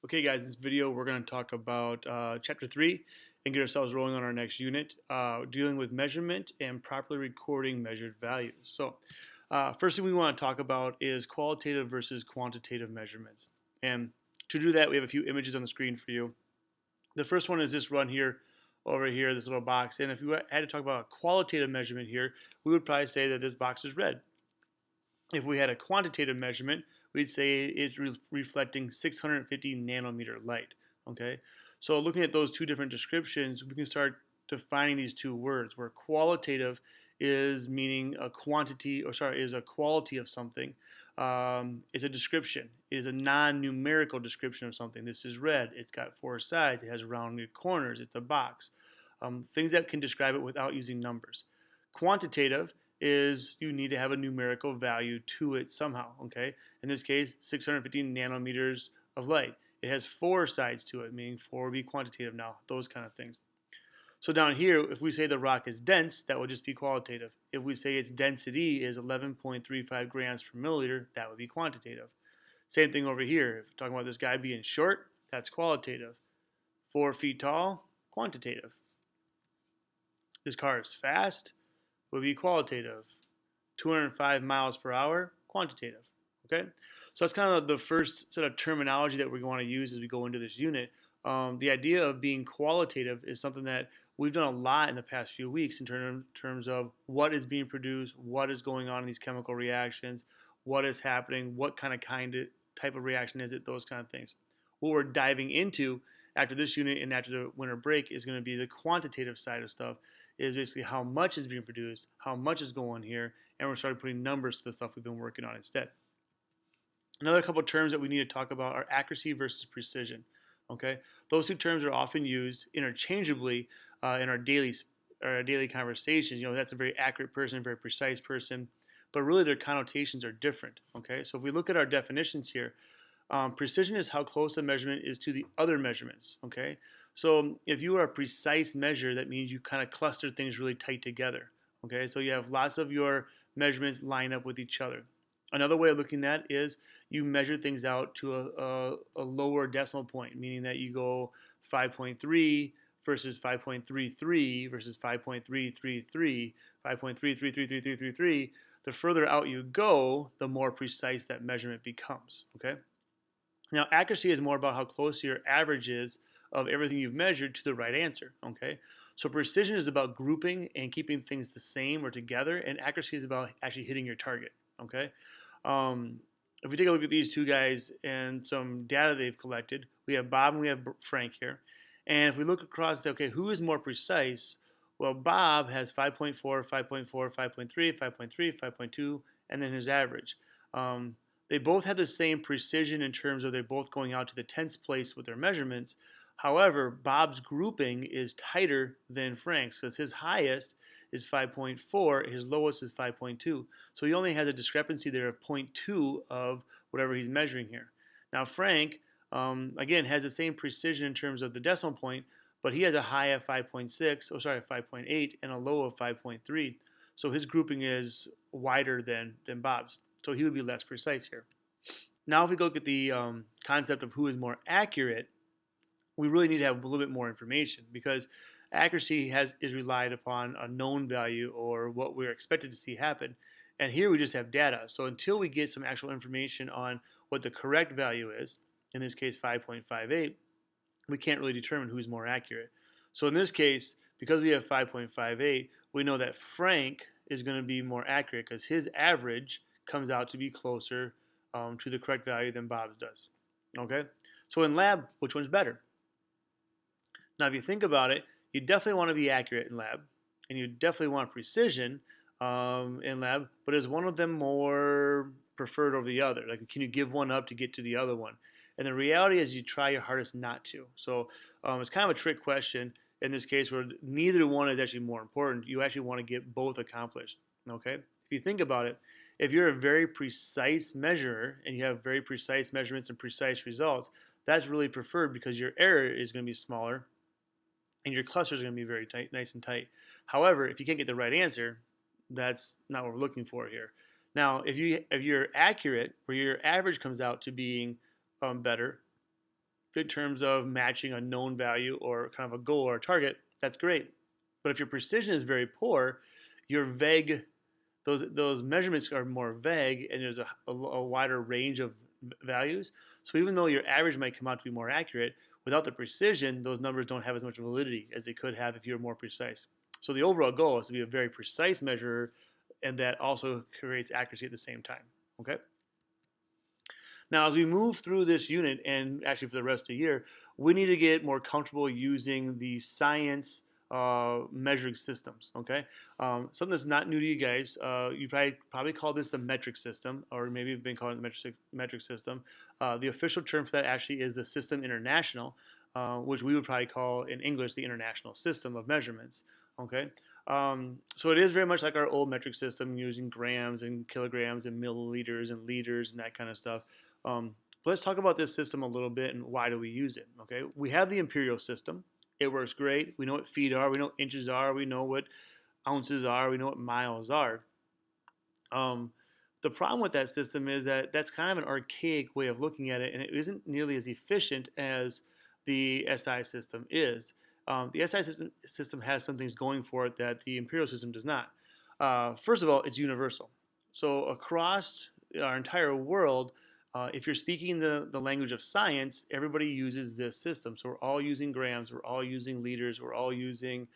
Okay, guys, in this video we're going to talk about Chapter 3 and get ourselves rolling on our next unit, dealing with measurement and properly recording measured values. So, first thing we want to talk about is qualitative versus quantitative measurements. And to do that, we have a few images on the screen for you. The first one is this run here, over here, this little box. And if we had to talk about a qualitative measurement here, we would probably say that this box is red. If we had a quantitative measurement, we'd say it's reflecting 650 nanometer light. Okay, so looking at those two different descriptions, we can start defining these two words. Where qualitative is meaning a quantity, or sorry, is a quality of something. It's a description. It is a non-numerical description of something. This is red. It's got four sides. It has rounded corners. It's a box. Things that can describe it without using numbers. Quantitative is you need to have a numerical value to it somehow, okay? In this case, 650 nanometers of light. It has four sides to it, meaning four would be quantitative now, those kind of things. So down here, if we say the rock is dense, that would just be qualitative. If we say its density is 11.35 grams per milliliter, that would be quantitative. Same thing over here. If we're talking about this guy being short, that's qualitative. 4 feet tall, quantitative. This car is fast, would be qualitative. 205 miles per hour, quantitative. Okay, so that's kind of the first set of terminology that we're going to use as we go into this unit. The idea of being qualitative is something that we've done a lot in the past few weeks in terms of what is being produced, what is going on in these chemical reactions, what is happening, what type of reaction is it, those kind of things. What we're diving into after this unit and after the winter break is going to be the quantitative side of stuff, is basically how much is being produced, how much is going here, and we're starting putting numbers to the stuff we've been working on instead. Another couple of terms that we need to talk about are accuracy versus precision. Okay, those two terms are often used interchangeably in our daily conversations. You know, that's a very accurate person, very precise person, but really their connotations are different. Okay, so if we look at our definitions here, precision is how close a measurement is to the other measurements. Okay, so if you are a precise measure, that means you kind of cluster things really tight together. Okay, so you have lots of your measurements line up with each other. Another way of looking at that is you measure things out to a lower decimal point, meaning that you go 5.3 versus 5.33 versus 5.333, 5.3333333. The further out you go, the more precise that measurement becomes. Okay. Now, accuracy is more about how close your average is of everything you've measured to the right answer. Okay. So precision is about grouping and keeping things the same or together, and accuracy is about actually hitting your target. Okay. If we take a look at these two guys and some data they've collected, we have Bob and we have Frank here. And if we look across, okay, who is more precise? Well, Bob has 5.4, 5.4, 5.3, 5.3, 5.2, and then his average. They both have the same precision in terms of they're both going out to the tenths place with their measurements. However, Bob's grouping is tighter than Frank's because his highest is 5.4, his lowest is 5.2. So he only has a discrepancy there of 0.2 of whatever he's measuring here. Now Frank, again, has the same precision in terms of the decimal point, but he has a high of 5.6, 5.8, and a low of 5.3. So his grouping is wider than Bob's. So he would be less precise here. Now if we go look at the concept of who is more accurate, we really need to have a little bit more information because accuracy is relied upon a known value or what we're expected to see happen. And here we just have data. So until we get some actual information on what the correct value is, in this case 5.58, we can't really determine who's more accurate. So in this case, because we have 5.58, we know that Frank is going to be more accurate because his average comes out to be closer to the correct value than Bob's does. Okay? So in lab, which one's better? Now, if you think about it, you definitely want to be accurate in lab, and you definitely want precision in lab, but is one of them more preferred over the other? Like, can you give one up to get to the other one? And the reality is you try your hardest not to. So it's kind of a trick question in this case where neither one is actually more important. You actually want to get both accomplished. Okay? If you think about it, if you're a very precise measurer and you have very precise measurements and precise results, that's really preferred because your error is going to be smaller and your clusters are going to be very tight, nice and tight. However, if you can't get the right answer, that's not what we're looking for here. Now, if you're accurate, where your average comes out to being better, in terms of matching a known value or kind of a goal or a target, that's great. But if your precision is very poor, your vague those measurements are more vague, and there's a wider range of values. So even though your average might come out to be more accurate, without the precision, those numbers don't have as much validity as they could have if you were more precise. So the overall goal is to be a very precise measurer, and that also creates accuracy at the same time. Okay. Now, as we move through this unit, and actually for the rest of the year, we need to get more comfortable using the science measuring systems. Okay, something that's not new to you guys. You probably call this the metric system, or maybe you've been calling it the metric system. The official term for that actually is the System International, which we would probably call in English the International System of Measurements. Okay. So it is very much like our old metric system, using grams and kilograms and milliliters and liters and that kind of stuff. Let's talk about this system a little bit and why do we use it. Okay, we have the imperial system. It works great. We know what feet are. We know what inches are. We know what ounces are. We know what miles are. The problem with that system is that that's kind of an archaic way of looking at it, and it isn't nearly as efficient as the SI system is. The SI system has some things going for it that the imperial system does not. First of all, it's universal. So across our entire world, if you're speaking the language of science, everybody uses this system. So we're all using grams, we're all using liters, we're all using,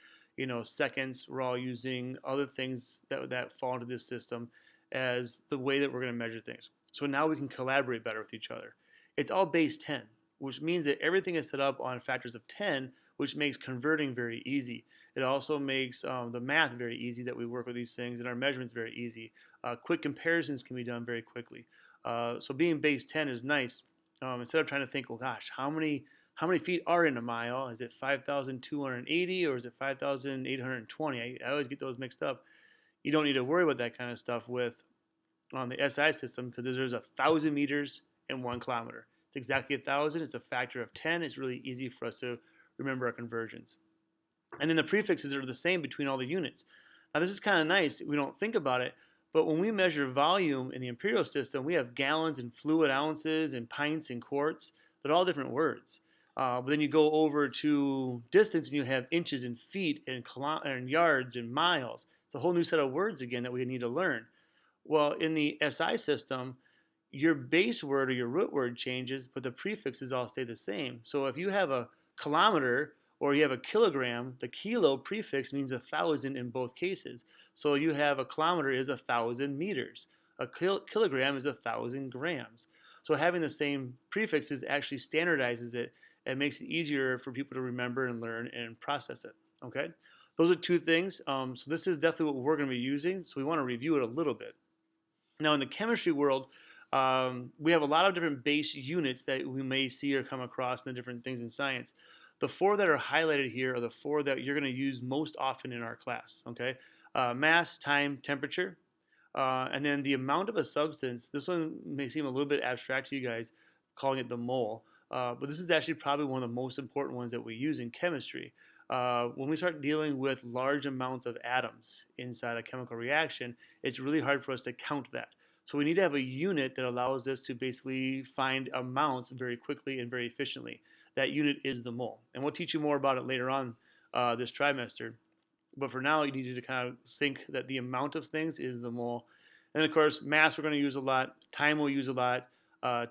seconds, we're all using other things that fall into this system as the way that we're going to measure things. So now we can collaborate better with each other. It's all base 10, which means that everything is set up on factors of 10, which makes converting very easy. It also makes the math very easy that we work with these things, and our measurements very easy. Quick comparisons can be done very quickly. So being base 10 is nice. Instead of trying to think, well, gosh, how many feet are in a mile? Is it 5,280 or is it 5,820? I always get those mixed up. You don't need to worry about that kind of stuff with on the SI system because there's 1,000 meters and 1 kilometer. It's exactly 1,000. It's a factor of 10. It's really easy for us to remember our conversions. And then the prefixes are the same between all the units. Now this is kind of nice. We don't think about it, but when we measure volume in the imperial system, we have gallons and fluid ounces and pints and quarts. They're all different words. But then you go over to distance and you have inches and feet and yards and miles. It's a whole new set of words again that we need to learn. Well, in the SI system, your base word or your root word changes, but the prefixes all stay the same. So if you have a kilometer or you have a kilogram, the kilo prefix means 1,000 in both cases. So you have a kilometer is 1,000 meters. A kilogram is 1,000 grams. So having the same prefixes actually standardizes it and makes it easier for people to remember and learn and process it. Okay, those are two things. So this is definitely what we're going to be using. So we want to review it a little bit. Now in the chemistry world, we have a lot of different base units that we may see or come across in the different things in science. The 4 that are highlighted here are the 4 that you're going to use most often in our class. Okay, mass, time, temperature, and then the amount of a substance. This one may seem a little bit abstract to you guys, calling it the mole, but this is actually probably one of the most important ones that we use in chemistry. When we start dealing with large amounts of atoms inside a chemical reaction, it's really hard for us to count that. So we need to have a unit that allows us to basically find amounts very quickly and very efficiently. That unit is the mole. And we'll teach you more about it later on this trimester. But for now, you need to kind of think that the amount of things is the mole. And of course, mass we're going to use a lot. Time we'll use a lot.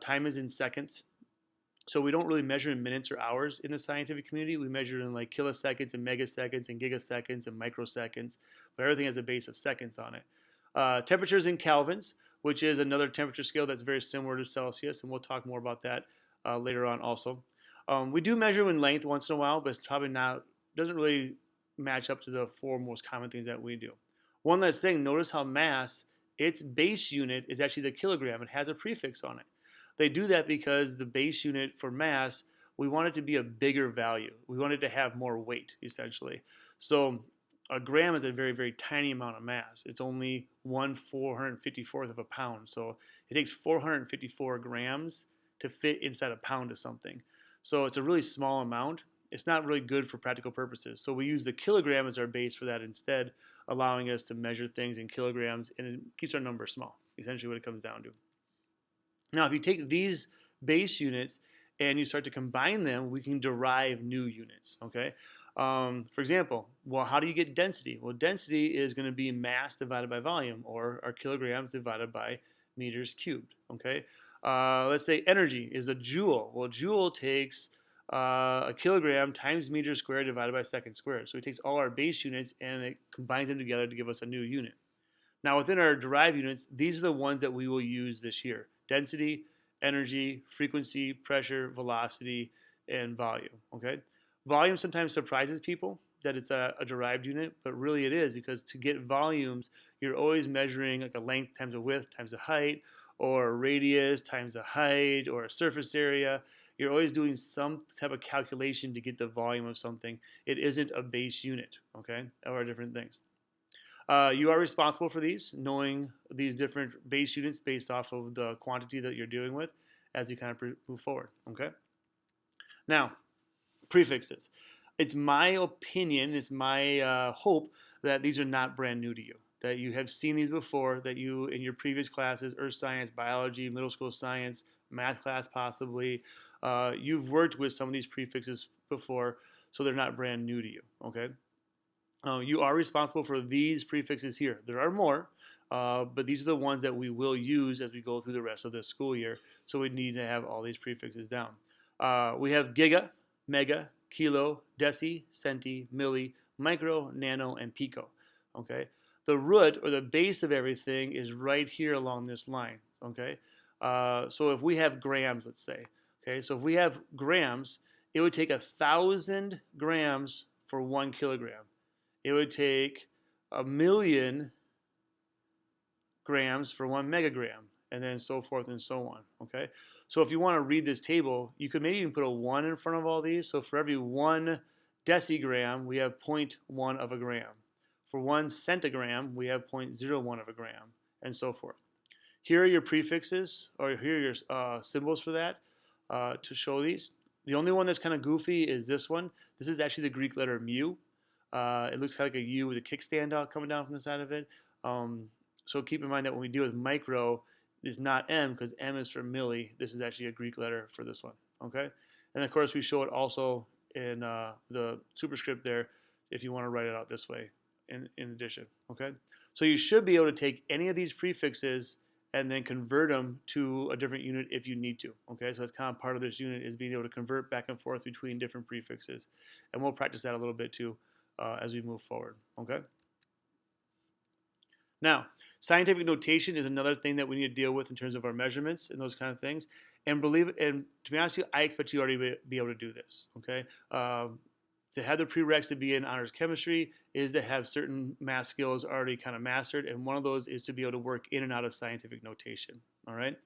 Time is in seconds. So we don't really measure in minutes or hours in the scientific community. We measure in like kiloseconds and megaseconds and gigaseconds and microseconds. But everything has a base of seconds on it. Temperatures in kelvins, which is another temperature scale that's very similar to Celsius. And we'll talk more about that later on also. We do measure in length once in a while, but it's probably doesn't really match up to the 4 most common things that we do. One last thing, notice how mass, its base unit is actually the kilogram. It has a prefix on it. They do that because the base unit for mass, we want it to be a bigger value. We want it to have more weight, essentially. So a gram is a very, very tiny amount of mass. It's only 1/454th of a pound. So it takes 454 grams to fit inside a pound of something. So it's a really small amount. It's not really good for practical purposes. So we use the kilogram as our base for that instead, allowing us to measure things in kilograms, and it keeps our number small, essentially what it comes down to. Now, if you take these base units and you start to combine them, we can derive new units, okay? For example, well, how do you get density? Well, density is going to be mass divided by volume, or our kilograms divided by meters cubed, okay? Let's say energy is a joule. Well, joule takes a kilogram times meters squared divided by seconds squared. So it takes all our base units and it combines them together to give us a new unit. Now, within our derived units, these are the ones that we will use this year: density, energy, frequency, pressure, velocity, and volume. Okay? Volume sometimes surprises people that it's a derived unit, but really it is, because to get volumes, you're always measuring like a length times a width times a height, or a radius times a height, or a surface area. You're always doing some type of calculation to get the volume of something. It isn't a base unit, okay, or different things. You are responsible for these, knowing these different base units based off of the quantity that you're dealing with as you kind of move forward, okay? Now, prefixes. It's my opinion, it's my hope that these are not brand new to you, that you have seen these before, that you, in your previous classes, earth science, biology, middle school science, math class possibly, you've worked with some of these prefixes before, so they're not brand new to you, okay? You are responsible for these prefixes here. There are more, but these are the ones that we will use as we go through the rest of this school year. So we need to have all these prefixes down. We have giga, mega, kilo, deci, centi, milli, micro, nano, and pico. Okay. The root or the base of everything is right here along this line. Okay. So if we have grams, let's say. Okay. So if we have grams, it would take 1,000 grams for 1 kilogram. It would take 1,000,000 grams for 1 megagram, and then so forth and so on, okay? So if you want to read this table, you could maybe even put a 1 in front of all these. So for every 1 decigram, we have 0.1 of a gram. For 1 centigram, we have 0.01 of a gram, and so forth. Here are your prefixes, or here are your symbols for that, to show these. The only one that's kind of goofy is this one. This is actually the Greek letter mu. It looks kind of like a U with a kickstand out coming down from the side of it. So keep in mind that when we deal with micro, it's not M, because M is for milli. This is actually a Greek letter for this one. Okay, and of course we show it also in the superscript there if you want to write it out this way in addition. Okay, so you should be able to take any of these prefixes and then convert them to a different unit if you need to. Okay, so that's kind of part of this unit, is being able to convert back and forth between different prefixes, and we'll practice that a little bit too as we move forward, okay? Now, scientific notation is another thing that we need to deal with in terms of our measurements and those kind of things. And to be honest with you, I expect you already be able to do this, okay? To have the prereqs to be in honors chemistry is to have certain math skills already kind of mastered, and one of those is to be able to work in and out of scientific notation, all right?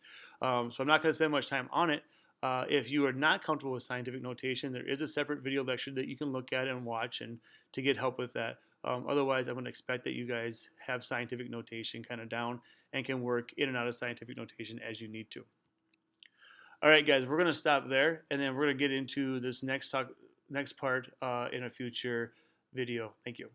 So I'm not going to spend much time on it. If you are not comfortable with scientific notation, there is a separate video lecture that you can look at and watch and to get help with that. Otherwise, I'm going to expect that you guys have scientific notation kind of down and can work in and out of scientific notation as you need to. All right, guys, we're going to stop there, and then we're going to get into this next part in a future video. Thank you.